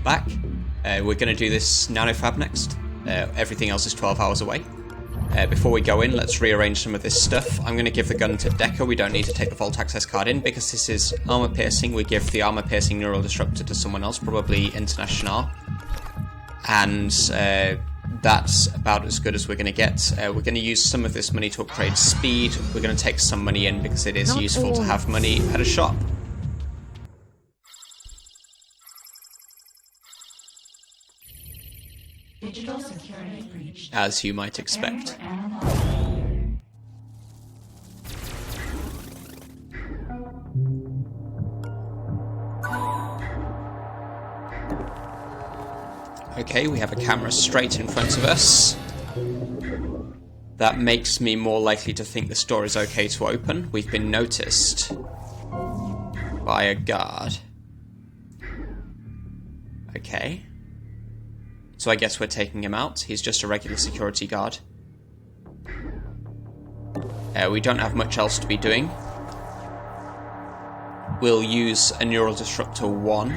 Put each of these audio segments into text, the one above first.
back. We're going to do this Nanofab next. Everything else is 12 hours away. Before we go in, let's rearrange some of this stuff. I'm going to give the gun to Decker. We don't need to take the Vault Access card in because this is armor piercing. We give the armor piercing neural disruptor to someone else, probably Internationale. And that's about as good as we're going to get. We're going to use some of this money to upgrade speed. We're going to take some money in because it is useful to have money at a shop. Digital security breached. As you might expect. Okay, we have a camera straight in front of us. That makes me more likely to think this door is okay to open. We've been noticed by a guard. Okay. So I guess we're taking him out. He's just a regular security guard. We don't have much else to be doing. We'll use a Neural Disruptor 1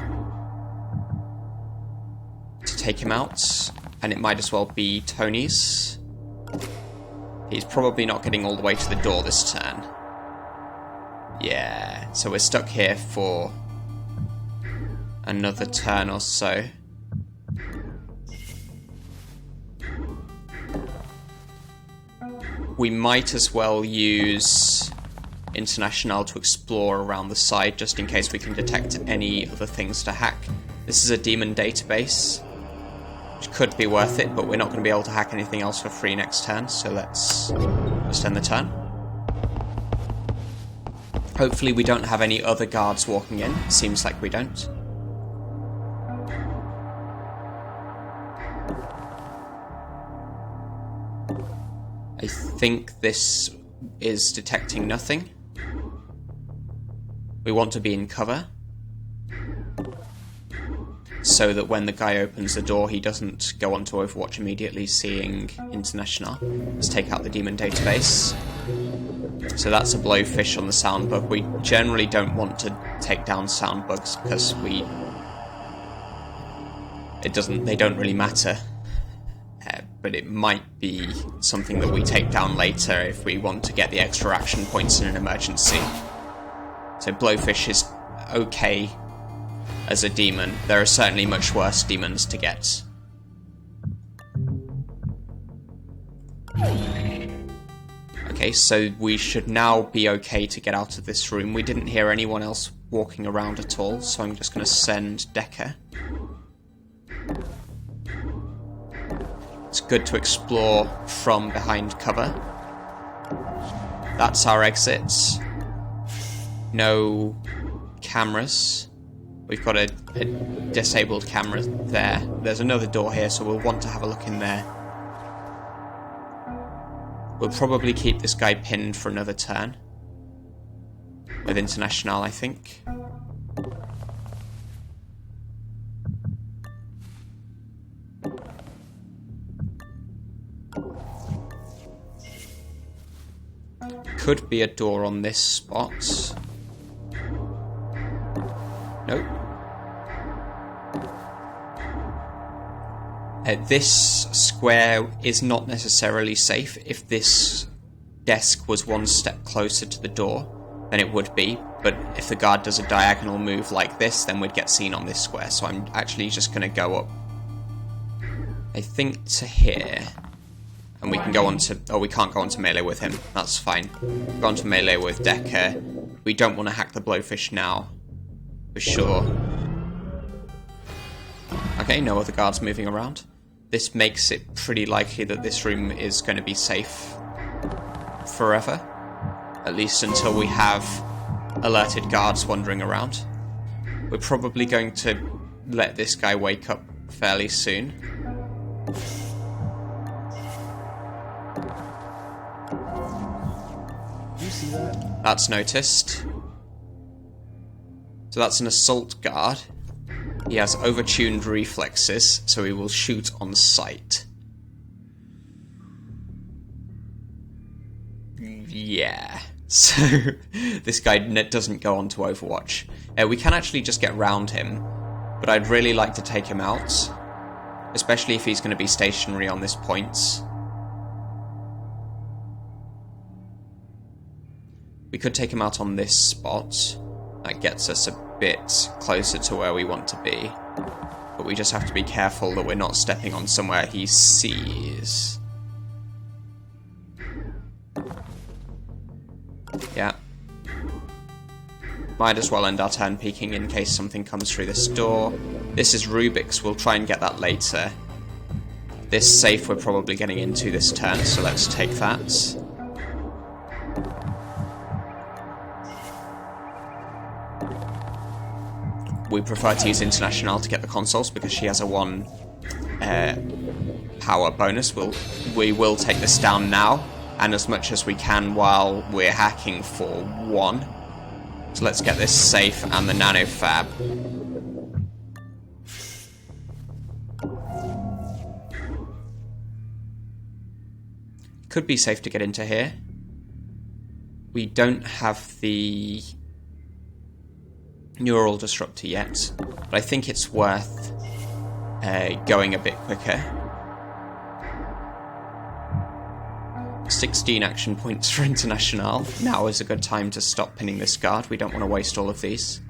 to take him out, and it might as well be Tony's. He's probably not getting all the way to the door this turn. Yeah, so we're stuck here for another turn or so. We might as well use Internationale to explore around the side just in case we can detect any other things to hack. This is a demon database, which could be worth it, but we're not going to be able to hack anything else for free next turn, so let's just end the turn. Hopefully we don't have any other guards walking in. Seems like we don't. I think this is detecting nothing. We want to be in cover, so that when the guy opens the door, he doesn't go onto Overwatch immediately, seeing Internationale. Let's take out the demon database. So that's a blowfish on the sound bug. We generally don't want to take down sound bugs because they don't really matter. But it might be something that we take down later if we want to get the extra action points in an emergency. So blowfish is okay as a demon. There are certainly much worse demons to get. Okay, so we should now be okay to get out of this room. We didn't hear anyone else walking around at all, so I'm just going to send Decker. It's good to explore from behind cover. That's our exit. No cameras. We've got a disabled camera there. There's another door here, so we'll want to have a look in there. We'll probably keep this guy pinned for another turn. With Internationale, I think. Could be a door on this spot. Nope. This square is not necessarily safe. If this desk was one step closer to the door, then it would be. But if the guard does a diagonal move like this, then we'd get seen on this square. So I'm actually just going to go up, I think, to here. And we can go on to... Oh, we can't go on to melee with him. That's fine. Go on to melee with Decker. We don't want to hack the blowfish now. For sure. Okay, no other guards moving around. This makes it pretty likely that this room is going to be safe forever. At least until we have alerted guards wandering around. We're probably going to let this guy wake up fairly soon. You see that? That's noticed. So that's an assault guard. He has overtuned reflexes, so he will shoot on sight. Yeah. So this guy doesn't go on to Overwatch. We can actually just get round him but I'd really like to take him out, especially if he's going to be stationary on this point. We could take him out on this spot. That gets us a bit closer to where we want to be. But we just have to be careful that we're not stepping on somewhere he sees. Yeah. Might as well end our turn peeking in case something comes through this door. This is Rubik's. We'll try and get that later. This safe we're probably getting into this turn, so let's take that. We prefer to use Internationale to get the consoles because she has a 1 power bonus. We will take this down now, and as much as we can while we're hacking for 1. So let's get this safe and the Nanofab. Could be safe to get into here. We don't have the neural disruptor yet, but I think it's worth going a bit quicker. 16 action points for Internationale. Now is a good time to stop pinning this guard. We don't want to waste all of these.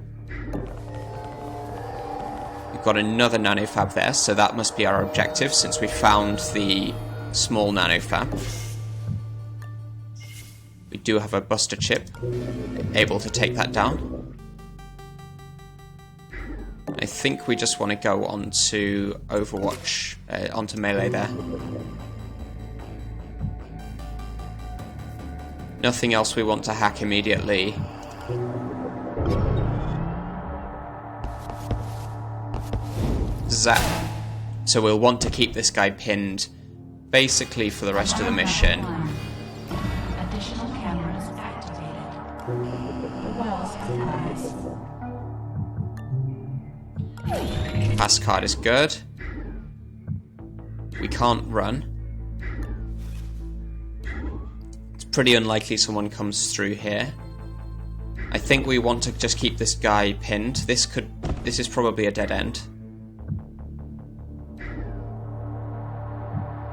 We've got another Nanofab there, so that must be our objective since we found the small Nanofab. We do have a buster chip, able to take that down. I think we just want to go onto Overwatch, onto melee there. Nothing else we want to hack immediately. Zap. So we'll want to keep this guy pinned basically for the rest of the mission. Additional cameras activated. The wells compromised. Fast card is good. We can't run. It's pretty unlikely someone comes through here. I think we want to just keep this guy pinned. This is probably a dead end.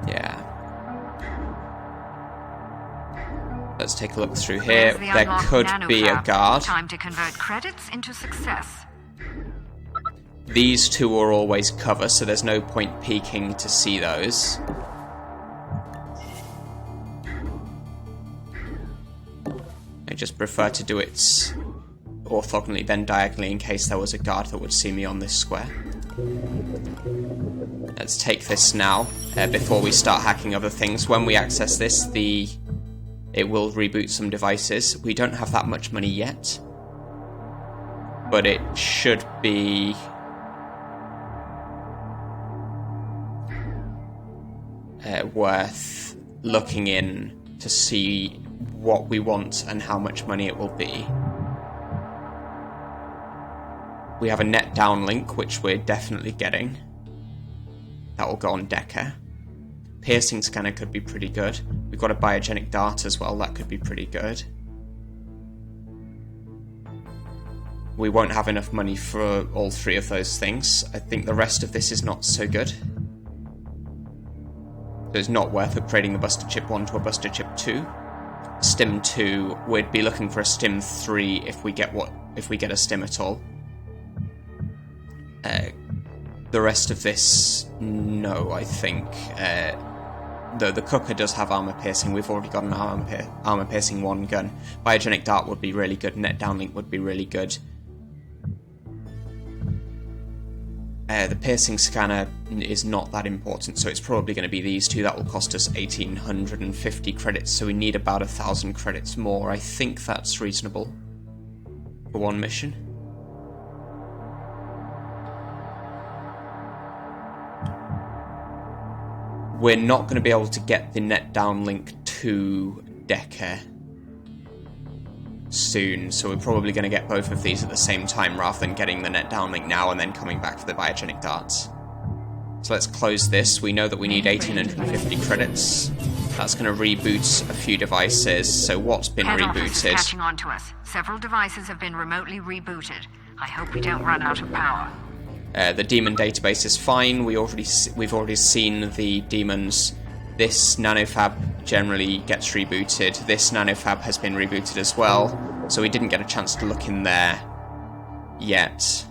Yeah. Let's take a look through here. There could be a guard. Time to convert credits into success. These two are always cover, so there's no point peeking to see those. I just prefer to do it orthogonally, then diagonally, in case there was a guard that would see me on this square. Let's take this now, before we start hacking other things. When we access this, it will reboot some devices. We don't have that much money yet, but it should be worth looking in to see what we want and how much money it will be. We have a net downlink, which we're definitely getting. That will go on Decker. Piercing scanner could be pretty good. We've got a biogenic dart as well, that could be pretty good. We won't have enough money for all three of those things. I think the rest of this is not so good. So it's not worth upgrading the Buster Chip 1 to a Buster Chip 2. Stim 2, we'd be looking for a Stim 3 if we get a Stim at all. The rest of this, no, I think. Though the Cooker does have armor piercing, we've already got an armor piercing 1 gun. Biogenic Dart would be really good, net downlink would be really good. The piercing scanner is not that important, so it's probably going to be these two. That will cost us 1,850 credits, so we need about 1,000 credits more. I think that's reasonable for one mission. We're not going to be able to get the net downlink to Decker soon, so we're probably going to get both of these at the same time rather than getting the net downlink now and then coming back for the biogenic darts. So let's close this. We know that we need 1,850 credits. That's going to reboot a few devices. So what's been Head office is rebooted? catching on to us. Several devices have been remotely rebooted. I hope we don't run out of power. The demon database is fine. We've already seen the demons. This nanofab generally gets rebooted. This nanofab has been rebooted as well, so we didn't get a chance to look in there yet.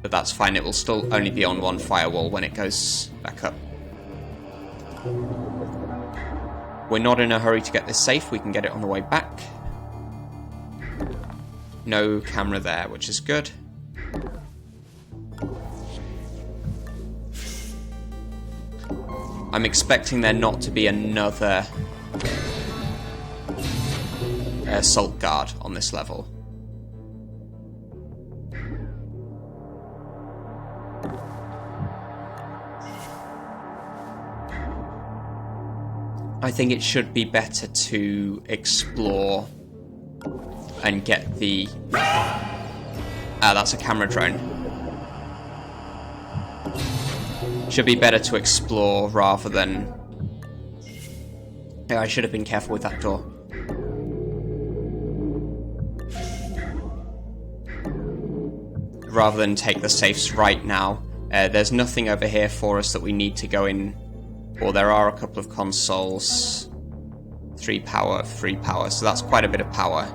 But that's fine. It will still only be on one firewall when it goes back up. We're not in a hurry to get this safe. We can get it on the way back. No camera there, which is good. I'm expecting there not to be another assault guard on this level. I think it should be better to explore and get the... that's a camera drone. Should be better to explore rather than... Yeah, I should have been careful with that door. Rather than take the safes right now. There's nothing over here for us that we need to go in. Or there are a couple of consoles. 3 power, 3 power. So that's quite a bit of power.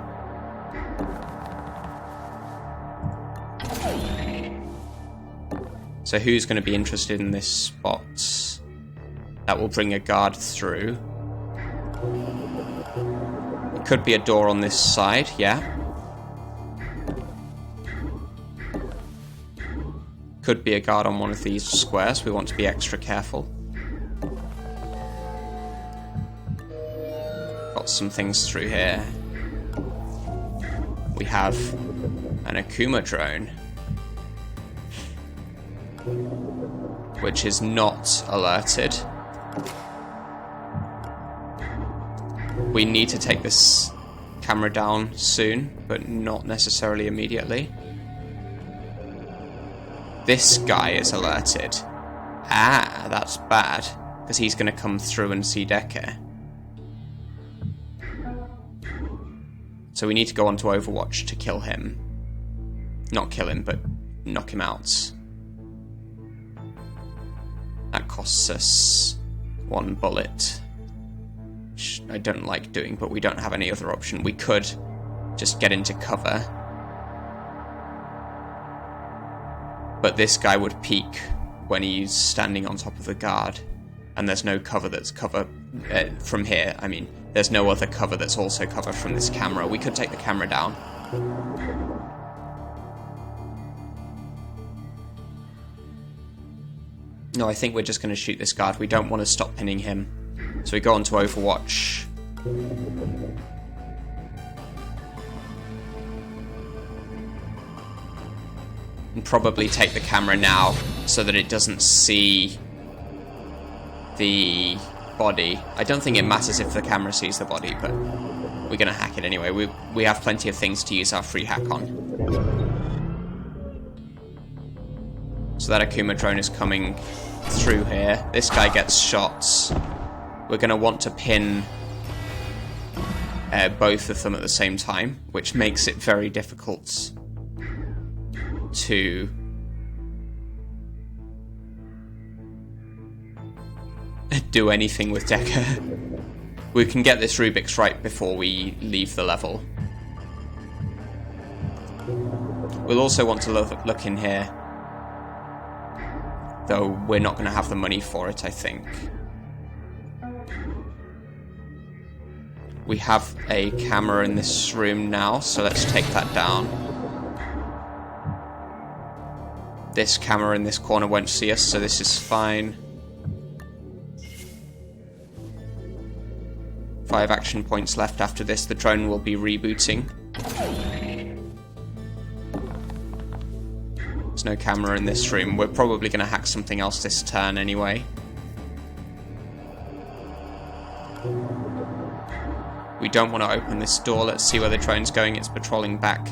So who's going to be interested in this spot? That will bring a guard through. It could be a door on this side, yeah. Could be a guard on one of these squares. We want to be extra careful. Got some things through here. We have an Akuma drone, which is not alerted. We need to take this camera down soon, but not necessarily immediately. This guy is alerted. Ah, that's bad, because he's going to come through and see Decker. So we need to go on to Overwatch to kill him. Not kill him, but knock him out. That costs us 1 bullet. Which I don't like doing, but we don't have any other option. We could just get into cover. But this guy would peek when he's standing on top of the guard. And there's no cover that's cover from here. I mean, there's no other cover that's also cover from this camera. We could take the camera down. No, I think we're just going to shoot this guard. We don't want to stop pinning him. So we go on to Overwatch. And probably take the camera now so that it doesn't see the body. I don't think it matters if the camera sees the body, but we're going to hack it anyway. We have plenty of things to use our free hack on. So that Akuma drone is coming through here. This guy gets shots. We're going to want to pin both of them at the same time, which makes it very difficult to do anything with Decker. We can get this Rubik's right before we leave the level. We'll also want to look in here, though we're not going to have the money for it, I think. We have a camera in this room now, so let's take that down. This camera in this corner won't see us, so this is fine. 5 action points left after this. The drone will be rebooting. There's no camera in this room. We're probably going to hack something else this turn anyway. We don't want to open this door. Let's see where the drone's going. It's patrolling back.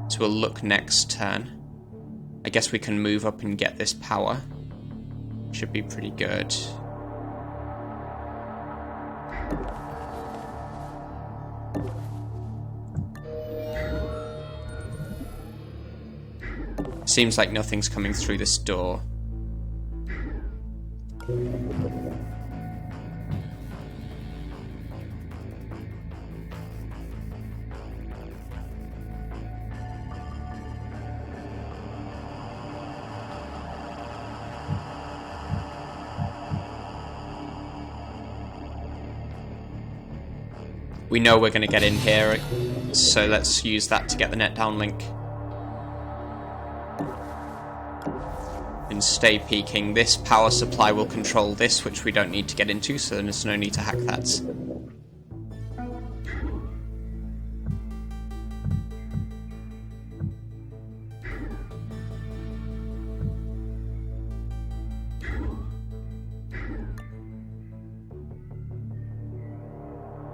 So we'll look next turn. I guess we can move up and get this power. Should be pretty good. Seems like nothing's coming through this door. We know we're going to get in here, so let's use that to get the net downlink. And stay peeking. This power supply will control this, which we don't need to get into, so there's no need to hack that.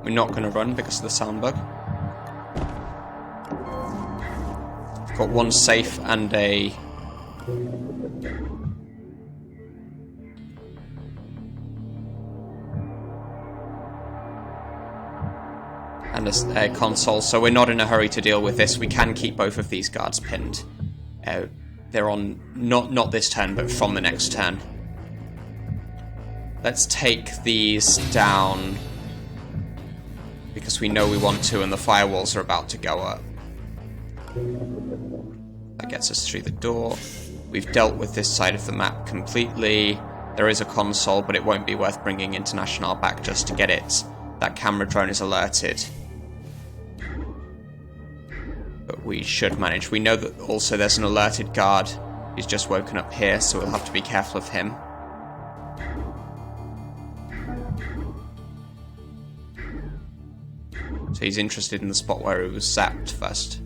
We're not going to run because of the sound bug. We've got one safe and a... and a console, so we're not in a hurry to deal with this. We can keep both of these guards pinned. They're on, not this turn, but from the next turn. Let's take these down, because we know we want to, and the firewalls are about to go up. That gets us through the door. We've dealt with this side of the map completely. There is a console, but it won't be worth bringing Internationale back just to get it. That camera drone is alerted. But we should manage. We know that also there's an alerted guard who's just woken up here, so we'll have to be careful of him. So he's interested in the spot where he was zapped first.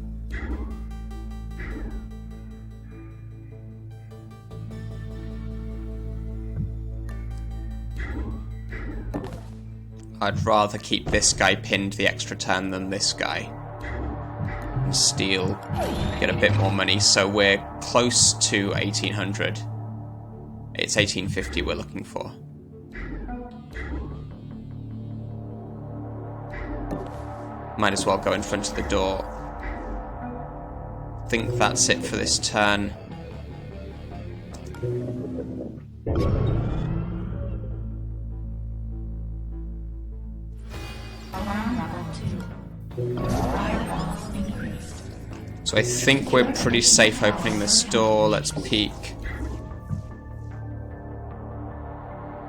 I'd rather keep this guy pinned the extra turn than this guy. And steal, get a bit more money, so we're close to 1800. It's 1850 we're looking for. Might as well go in front of the door. I think that's it for this turn. So I think we're pretty safe opening this door. Let's peek.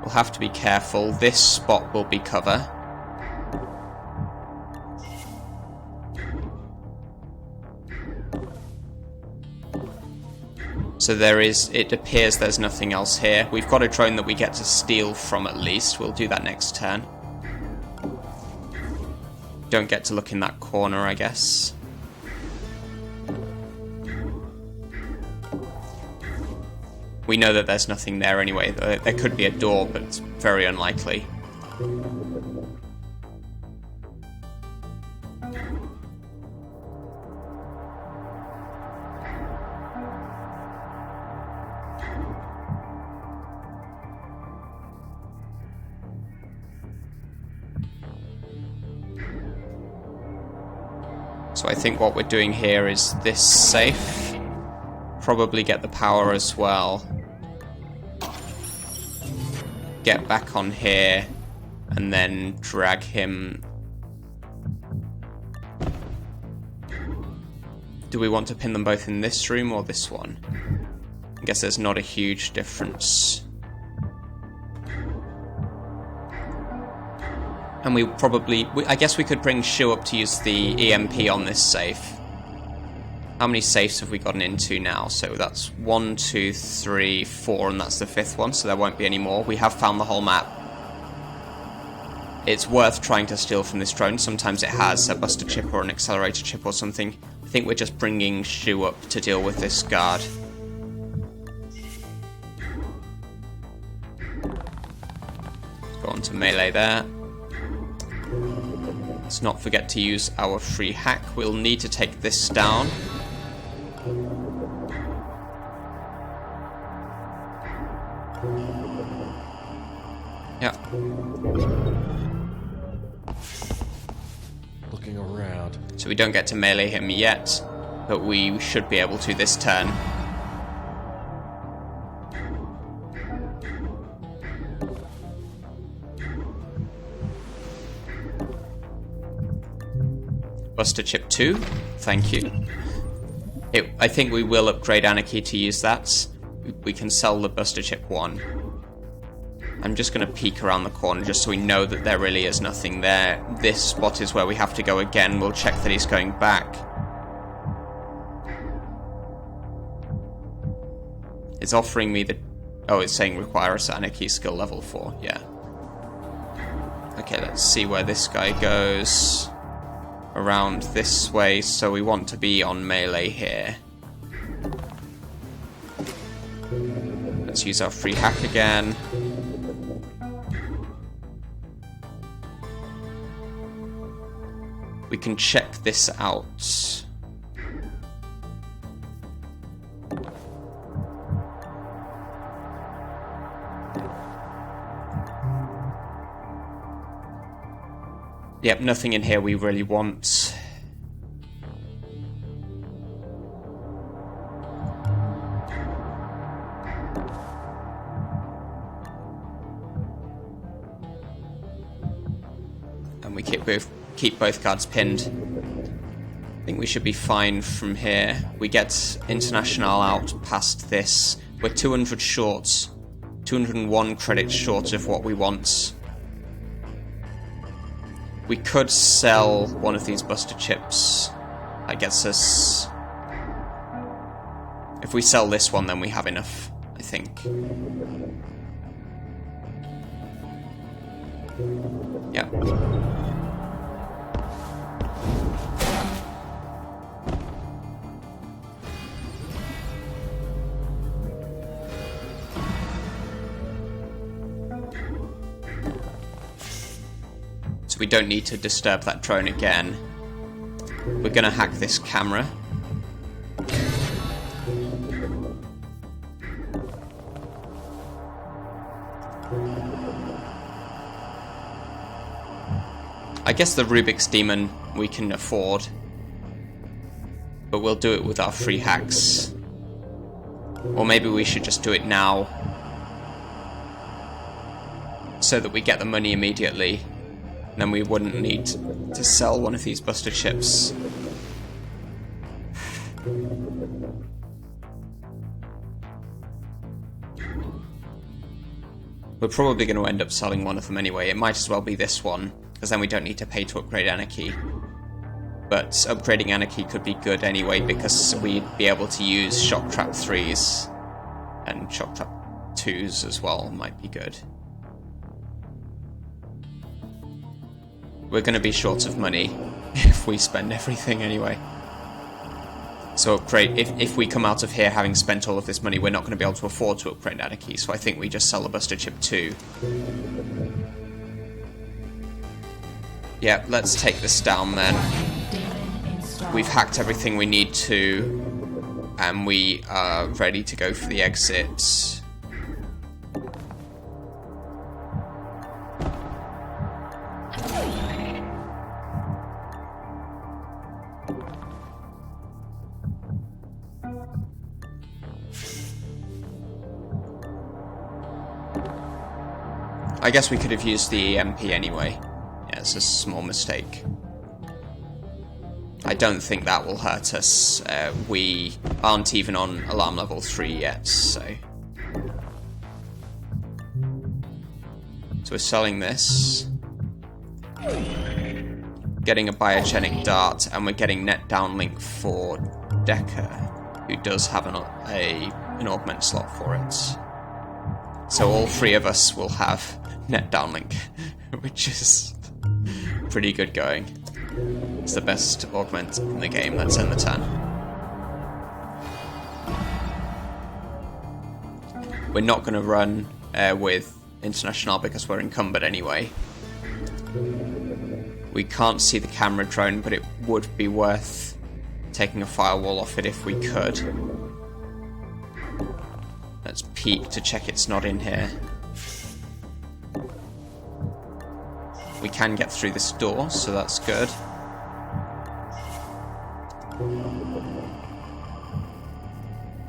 We'll have to be careful. This spot will be cover. So there is, it appears there's nothing else here. We've got a drone that we get to steal from at least. We'll do that next turn. Don't get to look in that corner, I guess. We know that there's nothing there anyway. There could be a door, but it's very unlikely. So I think what we're doing here is this safe. Probably get the power as well. Get back on here. And then drag him. Do we want to pin them both in this room or this one? I guess there's not a huge difference. And we probably... I guess we could bring Shu up to use the EMP on this safe. How many safes have we gotten into now? So that's 1, 2, 3, 4, and that's the 5th one, so there won't be any more. We have found the whole map. It's worth trying to steal from this drone. Sometimes it has a buster chip or an accelerator chip or something. I think we're just bringing Shu up to deal with this guard. Go on to melee there. Let's not forget to use our free hack. We'll need to take this down. Yeah. Looking around. So we don't get to melee him yet, but we should be able to this turn. Buster Chip 2. Thank you. I think we will upgrade Anarchy to use that. We can sell the Buster Chip 1. I'm just going to peek around the corner just so we know that there really is nothing there. This spot is where we have to go again. We'll check that he's going back. It's offering me the... Oh, it's saying requires Anarchy skill level 4. Yeah. Okay, let's see where this guy goes. Around this way, so we want to be on melee here. Let's use our free hack again. We can check this out. Yep, nothing in here we really want. And we keep both cards pinned. I think we should be fine from here. We get Internationale out past this. We're 200 short. 201 credits short of what we want. We could sell one of these Buster Chips. That gets us... If we sell this one, then we have enough, I think. Yeah. So we don't need to disturb that drone again. We're gonna hack this camera. I guess the Rubik's Demon we can afford, but we'll do it with our free hacks. Or maybe we should just do it now, so that we get the money immediately. Then we wouldn't need to sell one of these Buster Chips. We're probably going to end up selling one of them anyway. It might as well be this one, because then we don't need to pay to upgrade Anarchy. But upgrading Anarchy could be good anyway, because we'd be able to use Shock Trap 3s, and Shock Trap 2s as well might be good. We're going to be short of money if we spend everything anyway. So upgrade, if we come out of here having spent all of this money, we're not going to be able to afford to upgrade Anarchy, so I think we just sell the Buster Chip 2. Yeah, let's take this down then. We've hacked everything we need to, and we are ready to go for the exit. I guess we could have used the EMP anyway. Yeah, it's a small mistake. I don't think that will hurt us. We aren't even on alarm level 3 yet, so... So we're selling this. Getting a biogenic dart, and we're getting net downlink for Decker, who does have an augment slot for it. So all 3 of us will have net downlink, which is pretty good going. It's the best augment in the game. Let's end the turn. We're not going to run with Internationale because we're encumbered anyway. We can't see the camera drone, but it would be worth taking a firewall off it if we could. Let's peek to check it's not in here. We can get through this door, so that's good.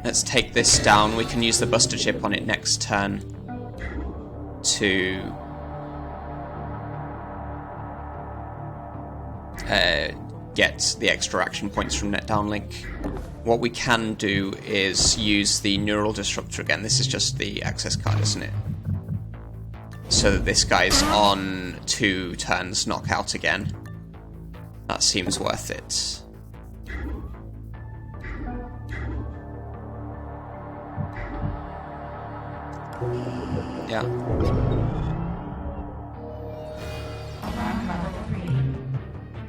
Let's take this down. We can use the Buster Chip on it next turn to get the extra action points from net downlink. What we can do is use the neural disruptor again. This is just the access card, isn't it? So that this guy's on 2 turns knockout again. That seems worth it. Yeah.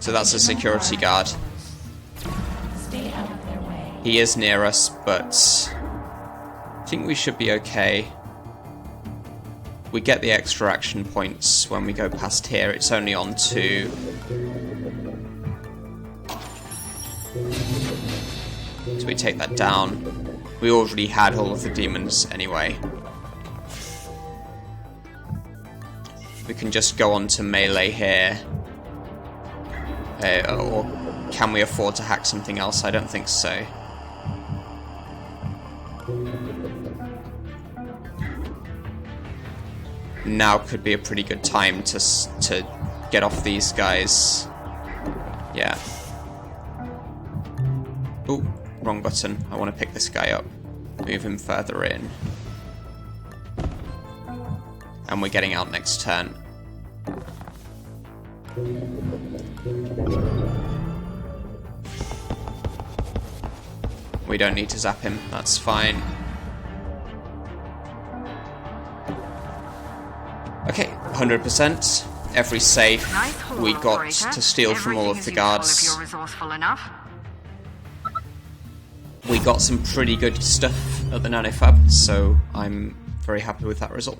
So that's a security guard. He is near us, but I think we should be okay. We get the extra action points when we go past here. It's only on 2. So we take that down. We already had all of the demons anyway. We can just go on to melee here. Or can we afford to hack something else? I don't think so. Now could be a pretty good time to get off these guys. Yeah. Ooh, wrong button. I want to pick this guy up. Move him further in. And we're getting out next turn. We don't need to zap him, that's fine. Okay, 100%. Every safe Nice haul, we got operator. to steal from all of the Everything is guards. useful if you're resourceful enough. We got some pretty good stuff at the Nanofab, so I'm very happy with that result.